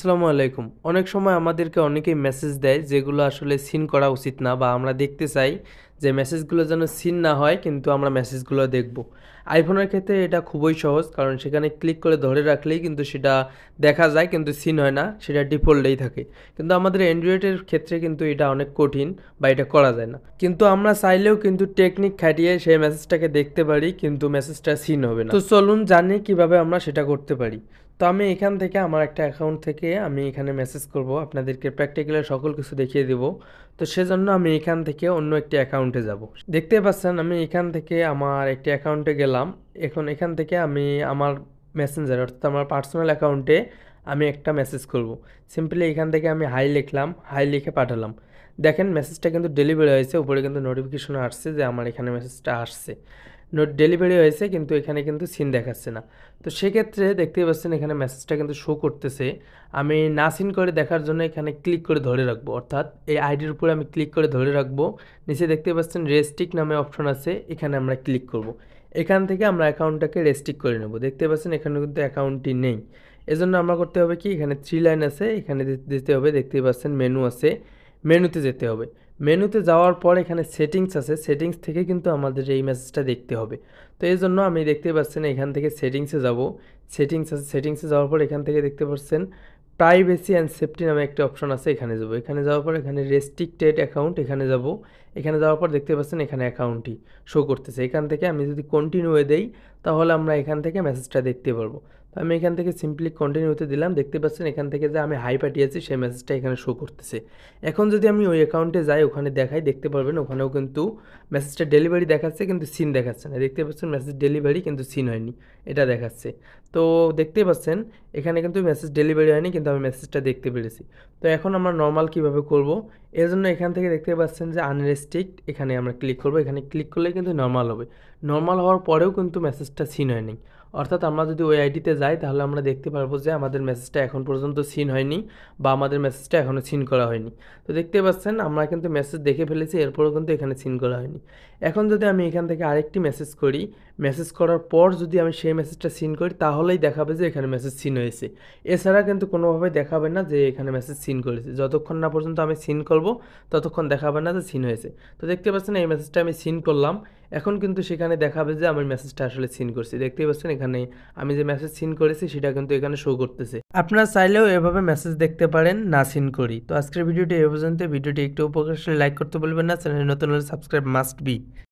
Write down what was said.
আসসালামু আলাইকুম। অনেক সময় আমাদেরকে অনেকেই মেসেজ দেয় যেগুলো আসলে সিন করা উচিত না বা আমরা দেখতে চাই যে মেসেজগুলো যেন সিন না হয় কিন্তু আমরা মেসেজগুলো দেখব। আইফোনের ক্ষেত্রে এটা খুবই সহজ কারণ সেখানে ক্লিক করে ধরে রাখলেই কিন্তু সেটা দেখা যায় কিন্তু সিন হয় না, সেটা ডিফল্টেই থাকে। কিন্তু আমাদের অ্যান্ড্রয়েডের ক্ষেত্রে কিন্তু এটা অনেক কঠিন বা এটা করা যায় না। কিন্তু আমরা চাইলেও কিন্তু টেকনিক খাটিয়ে সেই মেসেজটাকে দেখতে পারি কিন্তু মেসেজটা সিন হবে না। তো চলুন জানি কিভাবে আমরা সেটা করতে পারি। তো আমি এখান থেকে আমার একটা অ্যাকাউন্ট থেকে আমি এখানে মেসেজ করব, আপনাদেরকে প্র্যাকটিক্যালি সকল কিছু দেখিয়ে দেব। তো সেজন্য আমি এখান থেকে অন্য একটি অ্যাকাউন্টে যাব। দেখতে পাচ্ছেন আমি এখান থেকে আমার একটি অ্যাকাউন্টে গেলাম। এখন এখান থেকে আমি আমার মেসেঞ্জার অর্থাৎ আমার পার্সোনাল অ্যাকাউন্টে আমি একটা মেসেজ করব। সিম্পলি এখান থেকে আমি হাই লিখলাম, হাই লিখে পাঠালাম। দেখেন মেসেজটা কিন্তু ডেলিভারি হয়েছে, উপরে কিন্তু নোটিফিকেশন আসছে যে আমার এখানে মেসেজটা আসছে। নোট ডেলিভারি হয়েছে কিন্তু এখানে কিন্তু সিন দেখাচ্ছে না। তো সেক্ষেত্রে দেখতেই পাচ্ছেন এখানে মেসেজটা কিন্তু শো করতেছে। আমি না সিন করে দেখার জন্য এখানে ক্লিক করে ধরে রাখবো, অর্থাৎ এই আইডির উপরে আমি ক্লিক করে ধরে রাখবো। নিচে দেখতে পাচ্ছেন রেস্ট্রিক্ট নামে অপশন আছে, এখানে আমরা ক্লিক করব। এখান থেকে আমরা অ্যাকাউন্টটাকে রেস্ট্রিক্ট করে নেব। দেখতে পাচ্ছেন এখানে কিন্তু অ্যাকাউন্টটি নেই। এজন্য আমরা করতে হবে কি, এখানে 3 লাইন আছে, এখানে দিতে হবে। দেখতেই পাচ্ছেন মেনু আছে, মেনুতে যেতে হবে। মেনুতে যাওয়ার পর এখানে সেটিংস আছে, সেটিংস থেকে কিন্তু আমাদের এই মেসেজটা দেখতে হবে। তো এই জন্য আমি দেখতে পাচ্ছেন এখান থেকে সেটিংসে যাব। সেটিংস আছে, সেটিংসে যাওয়ার পর এখান থেকে দেখতে পাচ্ছেন প্রাইভেসি অ্যান্ড সেফটি নামে একটা অপশন আছে, এখানে যাব। এখানে যাওয়ার পর এখানে রেস্ট্রিক্টেড অ্যাকাউন্ট, এখানে যাব। এখানে যাওয়ার পর দেখতে পাচ্ছেন এখানে অ্যাকাউন্টটি শো করতেছে। এখান থেকে আমি যদি কন্টিনিউয়ে দেই তাহলে আমরা এখান থেকে মেসেজটা দেখতে পারবো। তো আমি এখান থেকে সিম্পলি কন্টিনিউতে দিলাম। দেখতে পাচ্ছেন এখান থেকে যে আমি হাই পাঠিয়েছি সেই মেসেজটা এখানে শো করতেছে। এখন যদি আমি ওই অ্যাকাউন্টে যাই, ওখানে দেখাই, দেখতে পারবেন ওখানেও কিন্তু মেসেজটা ডেলিভারি দেখাচ্ছে কিন্তু সিন দেখাচ্ছে না। দেখতে পাচ্ছেন মেসেজ ডেলিভারি কিন্তু সিন হয়নি, এটা দেখাচ্ছে। তো দেখতেই পাচ্ছেন এখানে কিন্তু মেসেজ ডেলিভারি হয়নি কিন্তু আমি মেসেজটা দেখতে পেরেছি। তো এখন আমরা নর্মাল কিভাবে করব, এর জন্য এখান থেকে দেখতে পাচ্ছেন যে আনরেস্ট্রিক্ট, এখানে আমরা ক্লিক করব। এখানে ক্লিক করলে কিন্তু নর্মাল হবে। নর্মাল হওয়ার পরেও কিন্তু মেসেজটা সিন হয়নি। অর্থাৎ আমরা যদি ওই আইডিতে যাই তাহলে আমরা দেখতে পারবো যে আমাদের মেসেজটা এখন পর্যন্ত সিন হয়নি বা আমাদের মেসেজটা এখনও সিন করা হয়নি। তো দেখতে পাচ্ছেন আমরা কিন্তু মেসেজ দেখে ফেলেছি, এরপরেও কিন্তু এখানে সিন করা হয়নি। এখন যদি আমি এখান থেকে আরেকটি মেসেজ করি, মেসেজ করার পর যদি আমি সেই মেসেজটা সিন করি তাহলেই দেখাবে যে এখানে মেসেজ সিন হয়েছে। এছাড়া কিন্তু কোনোভাবে দেখাবে না যে এখানে মেসেজ সিন করেছে। যতক্ষণ না পর্যন্ত আমি সিন করব ততক্ষণ দেখাবে না যে সিন হয়েছে। তো দেখতে পাচ্ছেন এই মেসেজটা আমি সিন করলাম, এখন কিন্তু সেখানে দেখাবে যে আমি মেসেজটা আসলে সিন করছি। দেখতেই পাচ্ছেন এখানে আমি যে মেসেজ সিন করেছি সেটা কিন্তু এখানে শো করতেছে। আপনারা চাইলেও এভাবে মেসেজ দেখতে পারেন না সিন করি। তো আজকের ভিডিওটি এই পর্যন্ত। ভিডিওটি একটু উপকার আসলে লাইক করতে বলবেন না, চ্যানেলে নতুন হলে সাবস্ক্রাইব মাস্ট বি।